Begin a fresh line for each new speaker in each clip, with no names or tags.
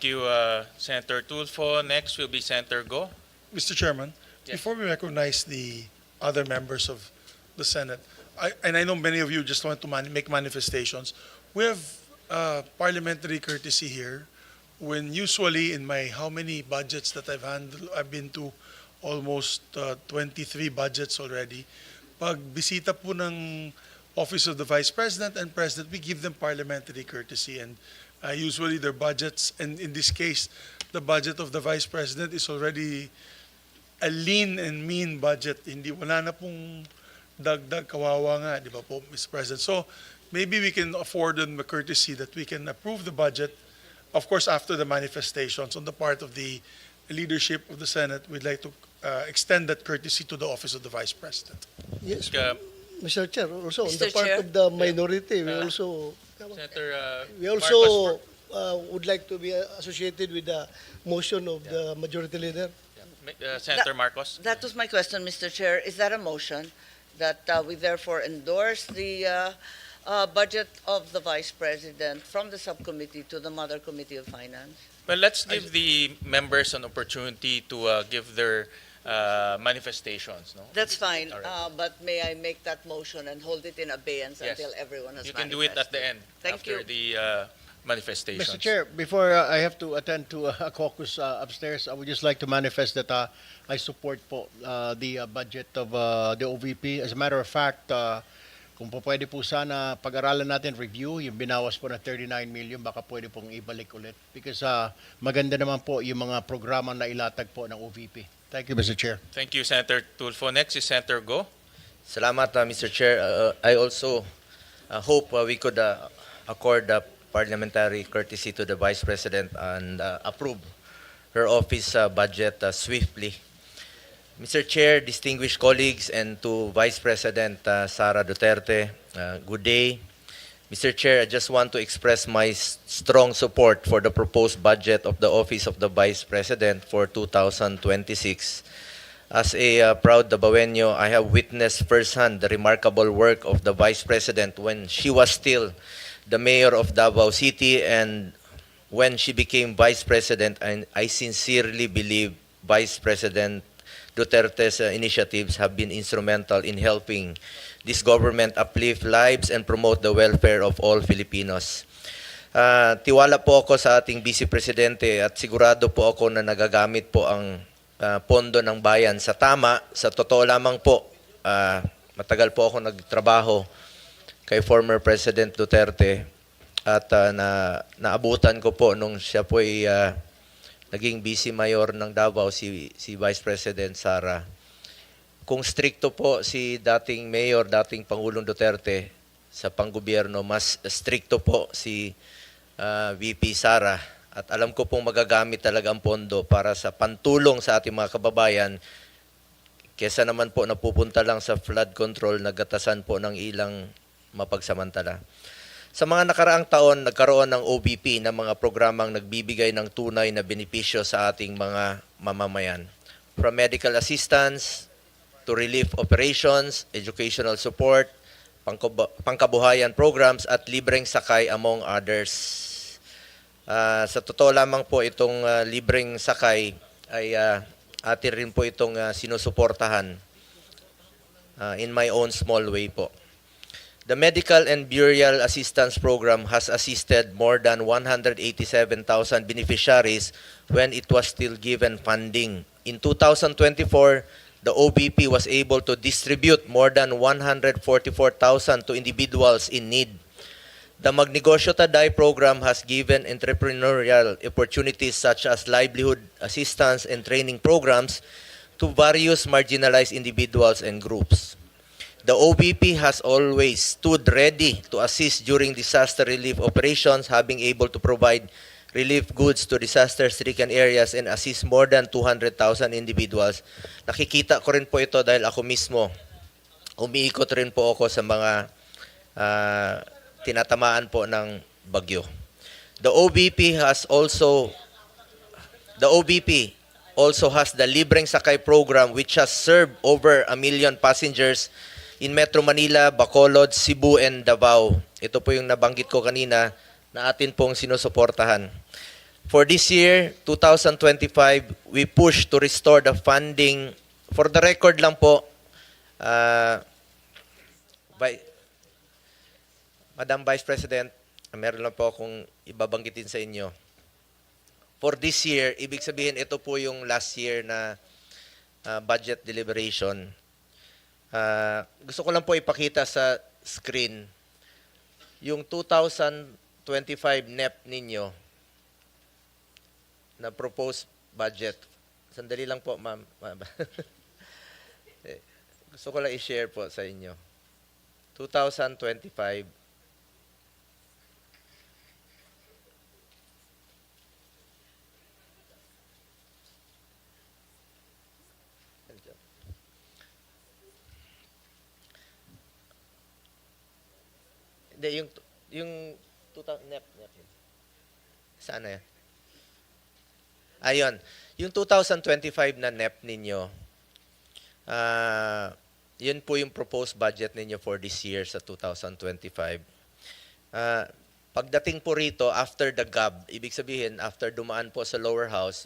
Thank you, Senator Tulfo. Next will be Senator Go.
Mr. Chairman,
Yes.
before we recognize the other members of the Senate, and I know many of you just want to make manifestations, we have parliamentary courtesy here when usually in my how many budgets that I've handled, I've been to almost 23 budgets already. Pag bisita po ng Office of the Vice President and President, we give them parliamentary courtesy, and usually their budgets, and in this case, the budget of the Vice President is already a lean and mean budget. Hindi, wala na pong dagdag, kawawa nga, di ba po, Mr. President? So maybe we can afford them the courtesy that we can approve the budget. Of course, after the manifestations on the part of the leadership of the Senate, we'd like to extend that courtesy to the Office of the Vice President.
Yes,
Uh,
Mr. Chair, also on the
Mr.
part
Chair?
of the minority,
Senator
we
Marcos,
also would like to be associated with the motion of the majority leader.
Senator Marcos.
That was my question, Mr. Chair. Is that a motion that we therefore endorse the budget of the Vice President from the subcommittee to the Mother Committee of Finance?
Well, let's give the members an opportunity to give their manifestations. No,
That's fine,
All right.
but may I make that motion and hold it in abeyance
Yes.
until everyone has
you can do it at the end
Thank
after
you.
the manifestations.
Mr. Chair, before I have to attend to a caucus upstairs, I would just like to manifest that I support po the budget of the OVP. As a matter of fact, kung po pwede po sana pag-aralan natin, review, yung binawas po na 39 million, baka pwede pong ibalik ulit. Because maganda naman po yung mga programa na ilatag po ng OVP. Thank you, Mr. Chair.
Thank you, Senator Tulfo. Next is Senator Go.
Salamat, Mr. Chair. I also hope we could accord parliamentary courtesy to the Vice President and approve her office budget swiftly. Mr. Chair, distinguished colleagues, and to Vice President Sara Duterte, good day. Mr. Chair, I just want to express my strong support for the proposed budget of the Office of the Vice President for 2026. As a proud Dabawenyo, I have witnessed firsthand the remarkable work of the Vice President when she was still the mayor of Davao City and when she became Vice President, and I sincerely believe Vice President Duterte's initiatives have been instrumental in helping this government uplift lives and promote the welfare of all Filipinos. Tiwala po ako sa ating Vice Presidente at sigurado po ako na nagagamit po ang pondo ng bayan sa tama. Sa totoo lamang po, matagal po ako nagtrabaho kay former President Duterte at naabutan ko po nung siya po ay naging vice mayor ng Davao, si Vice President Sara. Kung stricto po si dating mayor, dating Pangulong Duterte sa panggobyerno, mas stricto po si VP Sara. At alam ko pong magagamit talaga ang pondo para sa pantulong sa ating mga kababayan kesa naman po napupunta lang sa flood control, nagatasan po ng ilang mapagsamantala. Sa mga nakaraang taon, nagkaroon ng OVP na mga programang nagbibigay ng tunay na benepisyo sa ating mga mamamayan. From medical assistance to relief operations, educational support, pangkabuhayan programs at libreng sakay among others. Sa totoo lamang po itong libreng sakay ay atin rin po itong sinusuportahan in my own small way po. The Medical and Burial Assistance Program has assisted more than 187,000 beneficiaries when it was still given funding. In 2024, the OVP was able to distribute more than 144,000 to individuals in need. The Magnegosyo Taday program has given entrepreneurial opportunities such as livelihood assistance and training programs to various marginalized individuals and groups. The OVP has always stood ready to assist during disaster relief operations, having able to provide relief goods to disaster-stricken areas and assist more than 200,000 individuals. Nakikita ko rin po ito dahil ako mismo, umiikot rin po ako sa mga tinatamaan po ng bagyo. The OVP also has the Libreng Sakay program which has served over 1 million passengers in Metro Manila, Bacolod, Cebu, and Davao. Ito po yung nabanggit ko kanina na atin pong sinusuportahan. For this year, 2025, we push to restore the funding. For the record lang po, Madam Vice President, meron lang po akong ibabanggitin sa inyo. For this year, ibig sabihin ito po yung last year na budget deliberation. Gusto ko lang po ipakita sa screen yung 2025 NEP ninyo na proposed budget. Sandali lang po, ma'am. Gusto ko lang i-share po sa inyo. 2025. Hindi, yung 2000 NEP. Saan na yan? Ayun. Yung 2025 na NEP ninyo, yun po yung proposed budget ninyo for this year sa 2025. Pagdating po rito, after the GAB, ibig sabihin, after dumaan po sa lower house,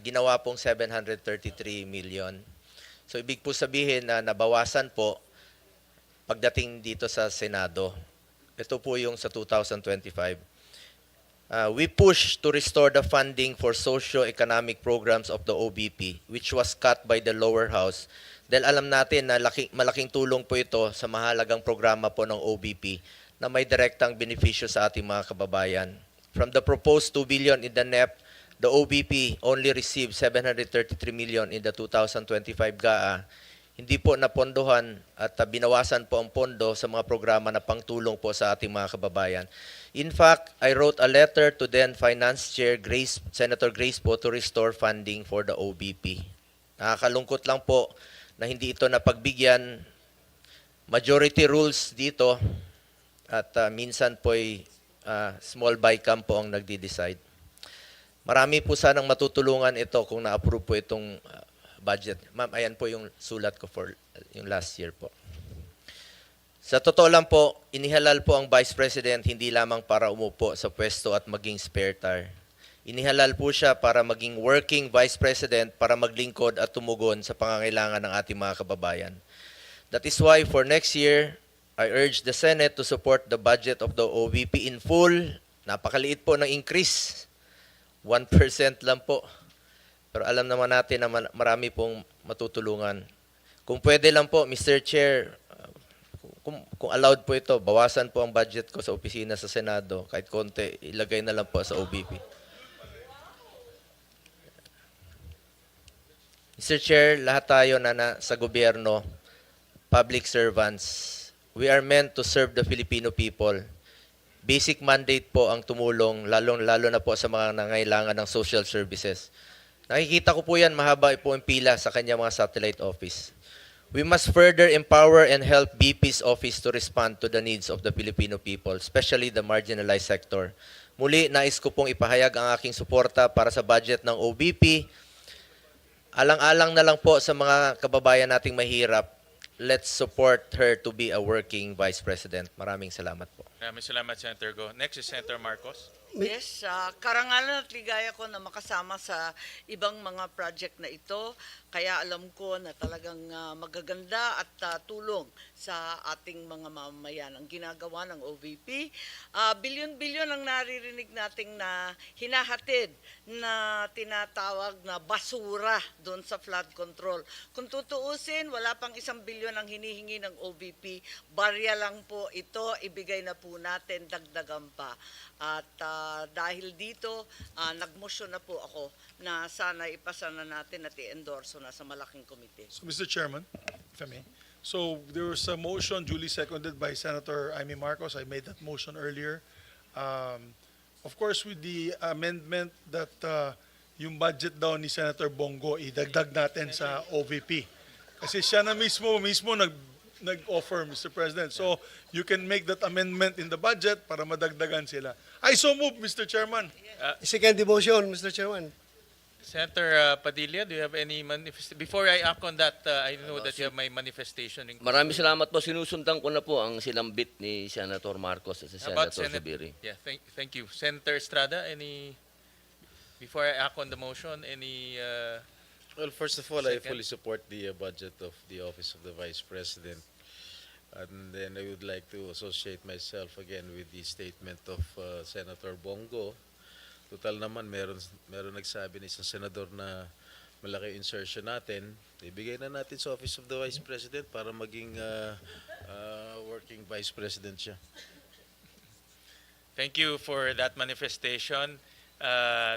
ginawa pong 733 million. So, ibig po sabihin na nabawasan po pagdating dito sa Senado. Ito po yung sa 2025. We push to restore the funding for socio-economic programs of the OBP, which was cut by the lower house. Dahil alam natin na malaking tulong po ito sa mahalagang programa po ng OBP na may direktang benepisyo sa ating mga kababayan. From the proposed 2 billion in the NEP, the OBP only received 733 million in the 2025 GAA. Hindi po napondohan at binawasan po ang pondo sa mga programa na pangtulong po sa ating mga kababayan. In fact, I wrote a letter to then Finance Chair Senator Grace po to restore funding for the OBP. Nakakalungkot lang po na hindi ito napagbigyan. Majority rules dito at minsan po'y small bycam po ang nagdi-decide. Marami po sanang matutulungan ito kung na-approve po itong budget. Ma'am, ayan po yung sulat ko for yung last year po. Sa totoo lang po, inihalal po ang Vice President hindi lamang para umupo sa pwesto at maging spare tire. Inihalal po siya para maging working Vice President para maglingkod at tumugon sa pangangailangan ng ating mga kababayan. That is why for next year, I urge the Senate to support the budget of the OVP in full. Napakaliit po ng increase. 1% lang po. Pero alam naman natin na marami pong matutulungan. Kung pwede lang po, Mr. Chair, kung allowed po ito, bawasan po ang budget ko sa opisina sa Senado. Kahit konti, ilagay na lang po sa OBP. Mr. Chair, lahat tayo na sa gobyerno, public servants, we are meant to serve the Filipino people. Basic mandate po ang tumulong, lalo na po sa mga nangailangan ng social services. Nakikita ko po yan, mahaba po ang pila sa kanyang mga satellite office. We must further empower and help BP's office to respond to the needs of the Filipino people, especially the marginalized sector. Muli, nais ko pong ipahayag ang aking suporta para sa budget ng OBP. Alang-alang na lang po sa mga kababayan nating mahirap. Let's support her to be a working Vice President. Maraming salamat po.
Maraming salamat, Senator Go. Next is Senator Marcos.
Yes, karangalan at ligaya ko na makasama sa ibang mga project na ito. Kaya alam ko na talagang magaganda at tulong sa ating mga mamamayan ang ginagawa ng OVP. Bilyon-bilyon ang naririnig nating na hinahatid na tinatawag na basura doon sa flood control. Kung tutuusin, wala pang 1 bilyon ang hinihingi ng OVP. Barya lang po ito, ibigay na po natin, dagdagan pa. At dahil dito, nagmotion na po ako na sana ipasa na natin at i-endorso na sa malaking komite.
So, Mr. Chairman, if I may. So, there was a motion duly seconded by Senator Amy Marcos. I made that motion earlier. Of course, with the amendment that yung budget daw ni Senator Bongo, idagdag natin sa OVP. Kasi siya na mismo nag-offer, Mr. President. So, you can make that amendment in the budget para madagdagan sila. I so move, Mr. Chairman.
Second motion, Mr. Chairman.
Senator Padilla, do you have any manifestation? Before I act on that, I know that you have my manifestation.
Maraming salamat po. Sinusundan ko na po ang silambit ni Senator Marcos at si
About
Senator
Senate?
Zubiri.
Yeah, thank you. Senator Estrada, any Before I act on the motion, any
Well, first of all, I
Second.
fully support the budget of the Office of the Vice President. And then I would like to associate myself again with the statement of Senator Bongo. Total naman, meron nagsabi ng isang senador na malaki insertion natin. Ibigay na natin sa Office of the Vice President para maging working Vice President siya.
Thank you for that manifestation.